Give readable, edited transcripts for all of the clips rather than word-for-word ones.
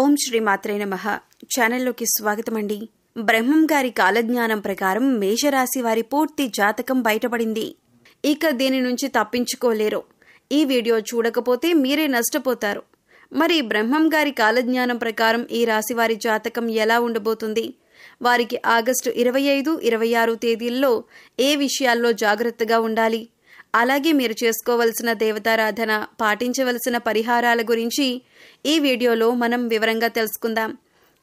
ఓం శ్రీ మాత్రే నమః. ఛానల్లోకి స్వాగతమండి. బ్రహ్మం గారి కాలజ్ఞానం ప్రకారం మేషరాశి వారి పూర్తి జాతకం బయటపడింది. ఇక దీని నుంచి తప్పించుకోలేరు. ఈ వీడియో చూడకపోతే మీరే నష్టపోతారు. మరి బ్రహ్మం గారి కాలజ్ఞానం ప్రకారం ఈ రాశి వారి జాతకం ఎలా ఉండబోతుంది? వారికి ఆగస్టు 25, 26 తేదీల్లో ఏ విషయాల్లో జాగ్రత్తగా ఉండాలి? అలాగే మీరు చేసుకోవలసిన దేవతారాధన, పాటించవలసిన పరిహారాల గురించి ఈ వీడియోలో మనం వివరంగా తెలుసుకుందాం.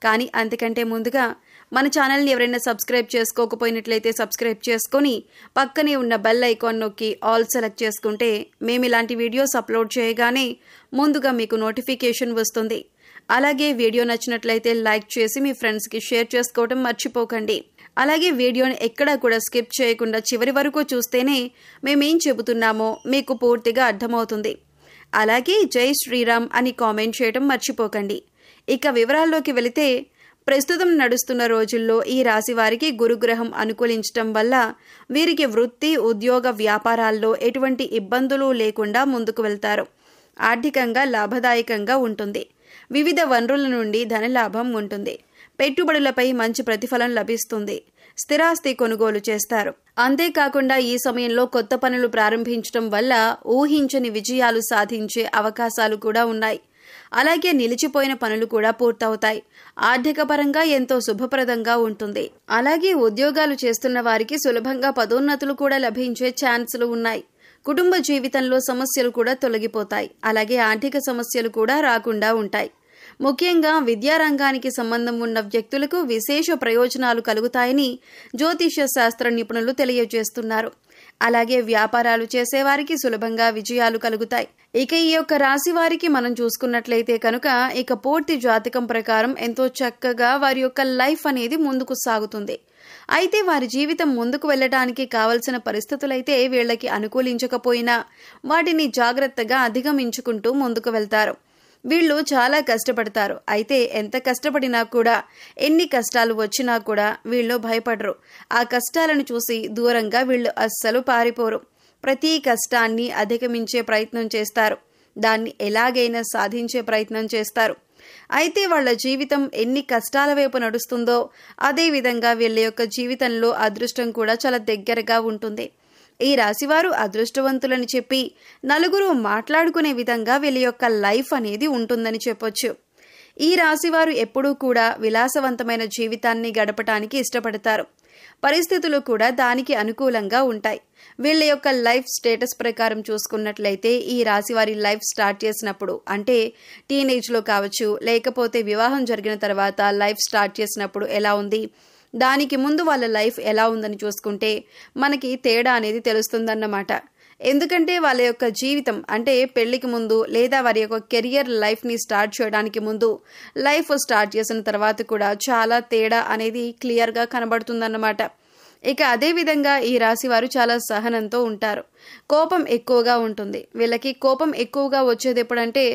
కానీ అంతకంటే ముందుగా మన ఛానల్ని ఎవరైనా సబ్స్క్రైబ్ చేసుకోకపోయినట్లయితే సబ్స్క్రైబ్ చేసుకొని పక్కనే ఉన్న బెల్ ఐకాన్ నొక్కి ఆల్ సెలెక్ట్ చేసుకుంటే మేము ఇలాంటి వీడియోస్ అప్లోడ్ చేయగానే ముందుగా మీకు నోటిఫికేషన్ వస్తుంది. అలాగే వీడియో నచ్చినట్లయితే లైక్ చేసి మీ ఫ్రెండ్స్కి షేర్ చేసుకోవడం మర్చిపోకండి. అలాగే వీడియోని ఎక్కడా కూడా స్కిప్ చేయకుండా చివరి వరకు చూస్తేనే మేమేం చెబుతున్నామో మీకు పూర్తిగా అర్థమవుతుంది. అలాగే జై శ్రీరామ్ అని కామెంట్ చేయడం మర్చిపోకండి. ఇక వివరాల్లోకి వెళితే, ప్రస్తుతం నడుస్తున్న రోజుల్లో ఈ రాశి వారికి గురుగ్రహం అనుకూలించడం వల్ల వీరికి వృత్తి, ఉద్యోగ, వ్యాపారాల్లో ఎటువంటి ఇబ్బందులు లేకుండా ముందుకు వెళ్తారు. ఆర్థికంగా లాభదాయకంగా ఉంటుంది. వివిధ వనరుల నుండి ధనలాభం ఉంటుంది. పెట్టుబడులపై మంచి ప్రతిఫలం లభిస్తుంది. స్థిరాస్తి కొనుగోలు చేస్తారు. అంతేకాకుండా ఈ సమయంలో కొత్త పనులు ప్రారంభించడం వల్ల ఊహించని విజయాలు సాధించే అవకాశాలు కూడా ఉన్నాయి. అలాగే నిలిచిపోయిన పనులు కూడా పూర్తవుతాయి. ఆర్థిక పరంగా ఎంతో శుభప్రదంగా ఉంటుంది. అలాగే ఉద్యోగాలు చేస్తున్న వారికి సులభంగా పదోన్నతులు కూడా లభించే ఛాన్సులు ఉన్నాయి. కుటుంబ జీవితంలో సమస్యలు కూడా తొలగిపోతాయి. అలాగే ఆర్థిక సమస్యలు కూడా రాకుండా ఉంటాయి. ముఖ్యంగా విద్యారంగానికి సంబంధం ఉన్న వ్యక్తులకు విశేష ప్రయోజనాలు కలుగుతాయని జ్యోతిష్య శాస్త్ర నిపుణులు తెలియజేస్తున్నారు. అలాగే వ్యాపారాలు చేసేవారికి సులభంగా విజయాలు కలుగుతాయి. ఇక ఈ యొక్క రాశి వారికి మనం చూసుకున్నట్లయితే కనుక ఇక పూర్తి జాతకం ప్రకారం ఎంతో చక్కగా వారి యొక్క లైఫ్ అనేది ముందుకు సాగుతుంది. అయితే వారి జీవితం ముందుకు వెళ్ళడానికి కావలసిన పరిస్థితులైతే వీళ్ళకి అనుకూలించకపోయినా వాటిని జాగ్రత్తగా అధిగమించుకుంటూ ముందుకు వెళ్తారు. వీళ్ళు చాలా కష్టపడతారు. అయితే ఎంత కష్టపడినా కూడా, ఎన్ని కష్టాలు వచ్చినా కూడా వీళ్ళు భయపడరు. ఆ కష్టాలను చూసి దూరంగా వీళ్ళు అస్సలు పారిపోరు. ప్రతి కష్టాన్ని అధిగమించే ప్రయత్నం చేస్తారు. దాన్ని ఎలాగైనా సాధించే ప్రయత్నం చేస్తారు. అయితే వాళ్ళ జీవితం ఎన్ని కష్టాల వైపు నడుస్తుందో అదే విధంగా వీళ్ళ యొక్క జీవితంలో అదృష్టం కూడా చాలా దగ్గరగా ఉంటుంది. ఈ రాశివారు అదృష్టవంతులని చెప్పి నలుగురు మాట్లాడుకునే విధంగా వీళ్ళ యొక్క లైఫ్ అనేది ఉంటుందని చెప్పొచ్చు. ఈ రాశివారు ఎప్పుడూ కూడా విలాసవంతమైన జీవితాన్ని గడపటానికి ఇష్టపడతారు. పరిస్థితులు కూడా దానికి అనుకూలంగా ఉంటాయి. వీళ్ళ యొక్క లైఫ్ స్టేటస్ ప్రకారం చూసుకున్నట్లయితే ఈ రాశి వారి లైఫ్ స్టార్ట్ చేసినప్పుడు, అంటే టీనేజ్లో కావచ్చు, లేకపోతే వివాహం జరిగిన తర్వాత లైఫ్ స్టార్ట్ చేసినప్పుడు ఎలా ఉంది, దానికి ముందు వాళ్ళ లైఫ్ ఎలా ఉందని చూసుకుంటే మనకి తేడా అనేది తెలుస్తుందన్నమాట. ఎందుకంటే వాళ్ళ యొక్క జీవితం, అంటే పెళ్లికి ముందు లేదా వారి యొక్క కెరియర్ లైఫ్ని స్టార్ట్ చేయడానికి ముందు, లైఫ్ స్టార్ట్ చేసిన తర్వాత కూడా చాలా తేడా అనేది క్లియర్గా కనబడుతుందన్నమాట. ఇక అదేవిధంగా ఈ రాశి వారు చాలా సహనంతో ఉంటారు. కోపం ఎక్కువగా ఉంటుంది. వీళ్ళకి కోపం ఎక్కువగా వచ్చేది ఎప్పుడంటే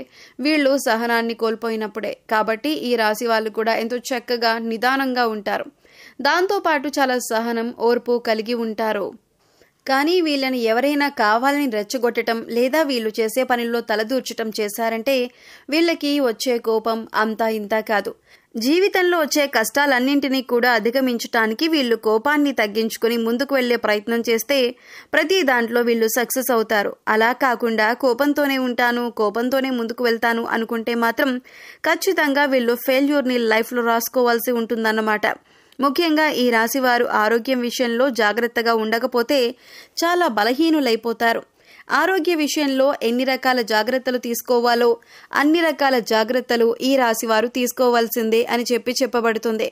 వీళ్ళు సహనాన్ని కోల్పోయినప్పుడే. కాబట్టి ఈ రాశి వాళ్ళు కూడా ఎంతో చక్కగా నిదానంగా ఉంటారు. దాంతోపాటు చాలా సహనం, ఓర్పు కలిగి ఉంటారు. కానీ వీళ్ళని ఎవరైనా కావాలని రెచ్చగొట్టడం లేదా వీళ్ళు చేసే పనుల్లో తలదూర్చడం చేశారంటే వీళ్ళకి వచ్చే కోపం అంతా ఇంతా కాదు. జీవితంలో వచ్చే కష్టాలన్నింటినీ కూడా అధిగమించటానికి వీళ్ళు కోపాన్ని తగ్గించుకుని ముందుకు వెళ్లే ప్రయత్నం చేస్తే ప్రతి దాంట్లో వీళ్ళు సక్సెస్ అవుతారు. అలా కాకుండా కోపంతోనే ఉంటాను, కోపంతోనే ముందుకు వెళ్తాను అనుకుంటే మాత్రం ఖచ్చితంగా వీళ్ళు ఫెయిల్యూర్ని లైఫ్లో రాసుకోవాల్సి ఉంటుందన్నమాట. ముఖ్యంగా ఈ రాశివారు ఆరోగ్యం విషయంలో జాగ్రత్తగా ఉండకపోతే చాలా బలహీనులైపోతారు. ఆరోగ్య విషయంలో ఎన్ని రకాల జాగ్రత్తలు తీసుకోవాలో అన్ని రకాల జాగ్రత్తలు ఈ రాశివారు తీసుకోవాల్సిందే అని చెప్పబడుతుంది.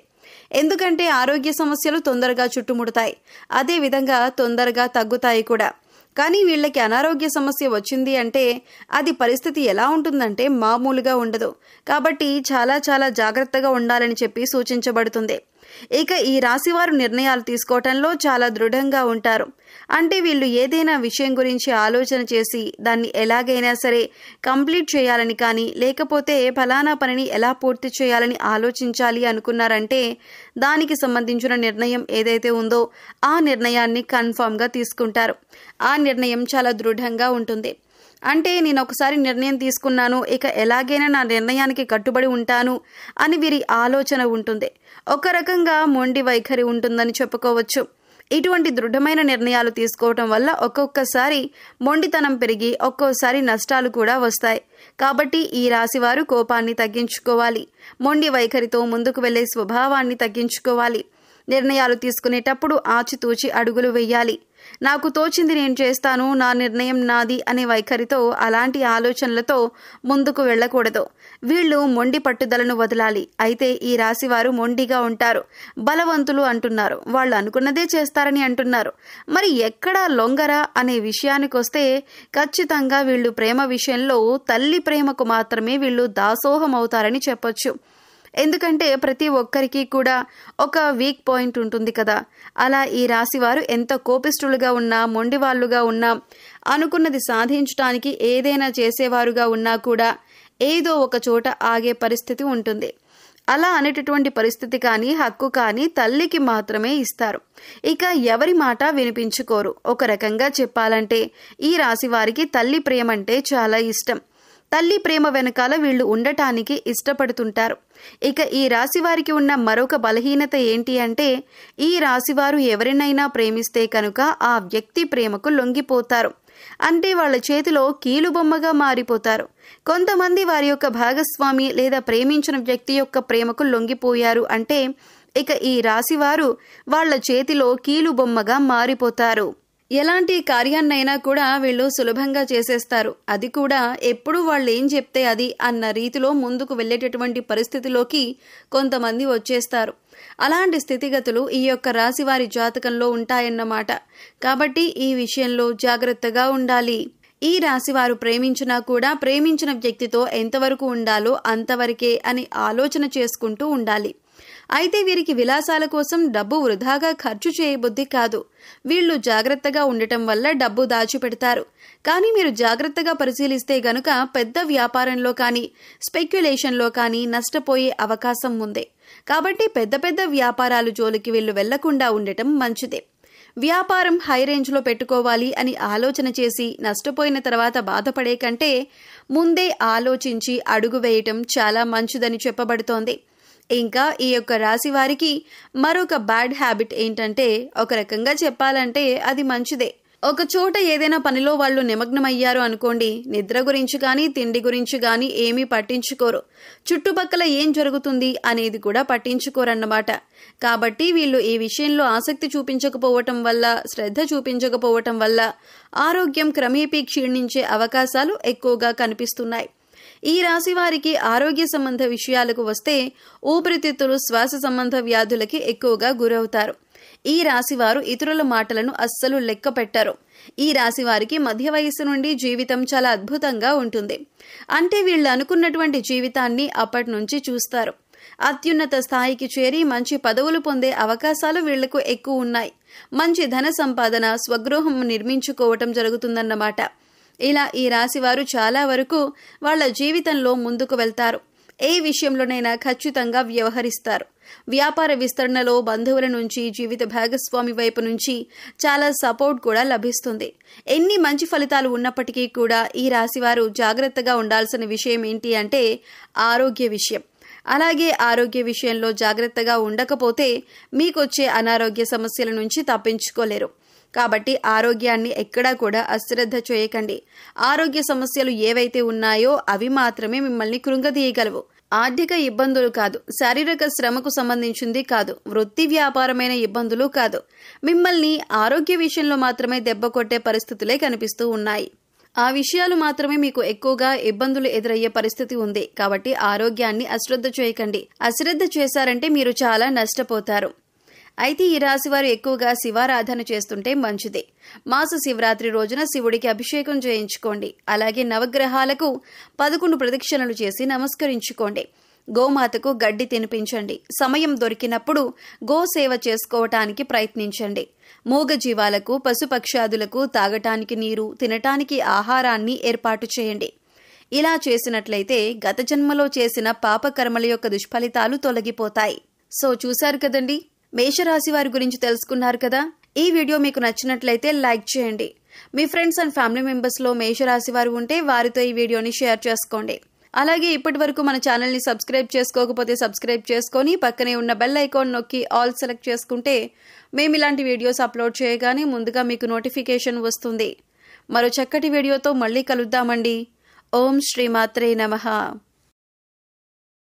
ఎందుకంటే ఆరోగ్య సమస్యలు తొందరగా చుట్టుముడతాయి, అదేవిధంగా తొందరగా తగ్గుతాయి కూడా. కానీ వీళ్ళకి అనారోగ్య సమస్య వచ్చింది అంటే అది పరిస్థితి ఎలా ఉంటుందంటే మామూలుగా ఉండదు. కాబట్టి చాలా చాలా జాగ్రత్తగా ఉండాలని చెప్పి సూచించబడుతుంది. ఇక ఈ రాశివారు నిర్ణయాలు తీసుకోవటంలో చాలా దృఢంగా ఉంటారు. అంటే వీళ్ళు ఏదైనా విషయం గురించి ఆలోచన చేసి దాన్ని ఎలాగైనా సరే కంప్లీట్ చేయాలని కానీ, లేకపోతే ఫలానా పనిని ఎలా పూర్తి చేయాలని ఆలోచించాలి అనుకున్నారంటే దానికి సంబంధించిన నిర్ణయం ఏదైతే ఉందో ఆ నిర్ణయాన్ని కన్ఫర్మ్గా తీసుకుంటారు. ఆ నిర్ణయం చాలా దృఢంగా ఉంటుంది. అంటే నేను ఒకసారి నిర్ణయం తీసుకున్నాను, ఇక ఎలాగైనా నా నిర్ణయానికి కట్టుబడి ఉంటాను అని వీరి ఆలోచన ఉంటుంది. ఒక రకంగా మొండి వైఖరి ఉంటుందని చెప్పుకోవచ్చు. ఇటువంటి దృఢమైన నిర్ణయాలు తీసుకోవటం వల్ల ఒక్కొక్కసారి మొండితనం పెరిగి ఒక్కోసారి నష్టాలు కూడా వస్తాయి. కాబట్టి ఈ రాశి వారు కోపాన్ని తగ్గించుకోవాలి. మొండి వైఖరితో ముందుకు వెళ్లే స్వభావాన్ని తగ్గించుకోవాలి. నిర్ణయాలు తీసుకునేటప్పుడు ఆచితూచి అడుగులు వేయాలి. నాకు తోచింది నేను చేస్తాను, నా నిర్ణయం నాది అనే వైఖరితో, అలాంటి ఆలోచనలతో ముందుకు వెళ్ళకూడదు. వీళ్ళు మొండి పట్టుదలను వదలాలి. అయితే ఈ రాశి వారు మొండిగా ఉంటారు, బలవంతులు అంటున్నారు, వాళ్ళు అనుకున్నదే చేస్తారని అంటున్నారు. మరి ఎక్కడా లొంగరా అనే విషయానికొస్తే ఖచ్చితంగా వీళ్ళు ప్రేమ విషయంలో తల్లి ప్రేమకు మాత్రమే వీళ్ళు దాసోహం అవుతారని చెప్పొచ్చు. ఎందుకంటే ప్రతి ఒక్కరికి కూడా ఒక వీక్ పాయింట్ ఉంటుంది కదా. అలా ఈ రాశి వారు ఎంత కోపిష్ఠులుగా ఉన్నా, మొండివాళ్లుగా ఉన్నా, అనుకున్నది సాధించడానికి ఏదైనా చేసేవారుగా ఉన్నా కూడా ఏదో ఒక చోట ఆగే పరిస్థితి ఉంటుంది. అలా అనేటటువంటి పరిస్థితి కానీ, హక్కు కానీ తల్లికి మాత్రమే ఇస్తారు. ఇక ఎవరి మాట వినిపించుకోరు. ఒక రకంగా చెప్పాలంటే ఈ రాశి వారికి తల్లి ప్రేమ అంటే చాలా ఇష్టం. తల్లి ప్రేమ వెనకాల వీళ్ళు ఉండటానికి ఇష్టపడుతుంటారు. ఇక ఈ రాశి వారికి ఉన్న మరొక బలహీనత ఏంటి అంటే, ఈ రాశివారు ఎవరినైనా ప్రేమిస్తే కనుక ఆ వ్యక్తి ప్రేమకు లొంగిపోతారు. అంటే వాళ్ళ చేతిలో కీలుబొమ్మగా మారిపోతారు. కొంతమంది వారి యొక్క భాగస్వామి లేదా ప్రేమించిన వ్యక్తి యొక్క ప్రేమకు లొంగిపోయారు అంటే ఇక ఈ రాశివారు వాళ్ళ చేతిలో కీలుబొమ్మగా మారిపోతారు. ఎలాంటి కార్యాన్నైనా కూడా వీళ్ళు సులభంగా చేసేస్తారు. అది కూడా ఎప్పుడు వాళ్ళు ఏం చెప్తే అది అన్న రీతిలో ముందుకు వెళ్ళేటటువంటి పరిస్థితిలోకి కొంతమంది వచ్చేస్తారు. అలాంటి స్థితిగతులు ఈ యొక్క రాశి వారి జాతకంలో ఉంటాయన్నమాట. కాబట్టి ఈ విషయంలో జాగ్రత్తగా ఉండాలి. ఈ రాశి వారు ప్రేమించినా కూడా ప్రేమించిన వ్యక్తితో ఎంతవరకు ఉండాలో అంతవరకే అని ఆలోచన చేసుకుంటూ ఉండాలి. అయితే వీరికి విలాసాల కోసం డబ్బు వృధాగా ఖర్చు చేయబుద్ధి కాదు. వీళ్ళు జాగ్రత్తగా ఉండటం వల్ల డబ్బు దాచిపెడతారు. కానీ మీరు జాగ్రత్తగా పరిశీలిస్తే గనుక పెద్ద వ్యాపారంలో కానీ, స్పెక్యులేషన్లో కానీ నష్టపోయే అవకాశం ఉంది. కాబట్టి పెద్ద పెద్ద వ్యాపారాలు జోలికి వీళ్ళు వెళ్లకుండా ఉండటం మంచిదే. వ్యాపారం హై రేంజ్లో పెట్టుకోవాలి అని ఆలోచన చేసి నష్టపోయిన తర్వాత బాధపడే కంటే ముందే ఆలోచించి అడుగు వేయటం చాలా మంచిదని చెప్పబడుతోంది. ఇంకా ఈ యొక్క రాశి వారికి మరొక బ్యాడ్ హ్యాబిట్ ఏంటంటే, ఒక రకంగా చెప్పాలంటే అది మంచిదే. ఒక చోట ఏదైనా పనిలో వాళ్ళు నిమగ్నమయ్యారు అనుకోండి, నిద్ర గురించి కానీ తిండి గురించి కానీ ఏమీ పట్టించుకోరు. చుట్టుపక్కల ఏం జరుగుతుంది అనేది కూడా పట్టించుకోరన్నమాట. కాబట్టి వీళ్ళు ఈ విషయంలో ఆసక్తి చూపించకపోవటం వల్ల, శ్రద్ధ చూపించకపోవటం వల్ల ఆరోగ్యం క్రమేపీ క్షీణించే అవకాశాలు ఎక్కువగా కనిపిస్తున్నాయి. ఈ రాశి వారికి ఆరోగ్య సంబంధ విషయాలకు వస్తే ఊపిరితిత్తులు, శ్వాస సంబంధ వ్యాధులకి ఎక్కువగా గురవుతారు. ఈ రాశి వారు ఇతరుల మాటలను అస్సలు లెక్క పెట్టరు. ఈ రాశి వారికి మధ్య వయస్సు నుండి జీవితం చాలా అద్భుతంగా ఉంటుంది. అంటే వీళ్ళు అనుకున్నటువంటి జీవితాన్ని అప్పటి నుంచి చూస్తారు. అత్యున్నత స్థాయికి చేరి మంచి పదవులు పొందే అవకాశాలు వీళ్లకు ఎక్కువ ఉన్నాయి. మంచి ధన సంపాదన, స్వగృహం నిర్మించుకోవటం జరుగుతుందన్నమాట. ఇలా ఈ రాశి వారు చాలా వరకు వాళ్ళ జీవితంలో ముందుకు వెళ్తారు. ఏ విషయంలోనైనా ఖచ్చితంగా వ్యవహరిస్తారు. వ్యాపార విస్తరణలో బంధువుల నుంచి, జీవిత భాగస్వామి వైపు నుంచి చాలా సపోర్ట్ కూడా లభిస్తుంది. ఎన్ని మంచి ఫలితాలు ఉన్నప్పటికీ కూడా ఈ రాశివారు జాగ్రత్తగా ఉండాల్సిన విషయం ఏంటి అంటే ఆరోగ్య విషయం. అలాగే ఆరోగ్య విషయంలో జాగ్రత్తగా ఉండకపోతే మీకొచ్చే అనారోగ్య సమస్యల నుంచి తప్పించుకోలేరు. కాబట్టి ఆరోగ్యాన్ని ఎక్కడా కూడా అశ్రద్ధ చేయకండి. ఆరోగ్య సమస్యలు ఏవైతే ఉన్నాయో అవి మాత్రమే మిమ్మల్ని కృంగదీయగలవు. ఆర్థిక ఇబ్బందులు కాదు, శారీరక శ్రమకు సంబంధించింది కాదు, వృత్తి వ్యాపారమైన ఇబ్బందులు కాదు. మిమ్మల్ని ఆరోగ్య విషయంలో మాత్రమే దెబ్బ కొట్టే పరిస్థితులే కనిపిస్తూ ఉన్నాయి. ఆ విషయాలు మాత్రమే మీకు ఎక్కువగా ఇబ్బందులు ఎదురయ్యే పరిస్థితి ఉంది. కాబట్టి ఆరోగ్యాన్ని అశ్రద్ధ చేయకండి. అశ్రద్ధ చేశారంటే మీరు చాలా నష్టపోతారు. అయితే ఈ రాశి వారు ఎక్కువగా శివారాధన చేస్తుంటే మంచిది. మాస శివరాత్రి రోజున శివుడికి అభిషేకం చేయించుకోండి. అలాగే నవగ్రహాలకు 11 ప్రదక్షిణలు చేసి నమస్కరించుకోండి. గోమాతకు గడ్డి తినిపించండి. సమయం దొరికినప్పుడు గోసేవ చేసుకోవటానికి ప్రయత్నించండి. మూగజీవాలకు, పశుపక్షాదులకు తాగటానికి నీరు, తినటానికి ఆహారాన్ని ఏర్పాటు చేయండి. ఇలా చేసినట్లయితే గత జన్మలో చేసిన పాపకర్మల యొక్క దుష్ఫలితాలు తొలగిపోతాయి. సో చూశారు కదండి, మేషరాశి వారి గురించి తెలుసుకున్నారు కదా. ఈ వీడియో మీకు నచ్చినట్లయితే లైక్ చేయండి. మీ ఫ్రెండ్స్ అండ్ ఫ్యామిలీ మెంబర్స్లో మేషరాశి వారు ఉంటే వారితో ఈ వీడియోని షేర్ చేసుకోండి. అలాగే ఇప్పటి వరకు మన ఛానల్ని సబ్స్క్రైబ్ చేసుకోకపోతే సబ్స్క్రైబ్ చేసుకొని పక్కనే ఉన్న బెల్ ఐకాన్ నొక్కి ఆల్ సెలెక్ట్ చేసుకుంటే మేము ఇలాంటి వీడియోస్ అప్లోడ్ చేయగానే ముందుగా మీకు నోటిఫికేషన్ వస్తుంది. మరో చక్కటి వీడియోతో మళ్ళీ కలుద్దామండి. ఓం శ్రీమాత్రే నమః.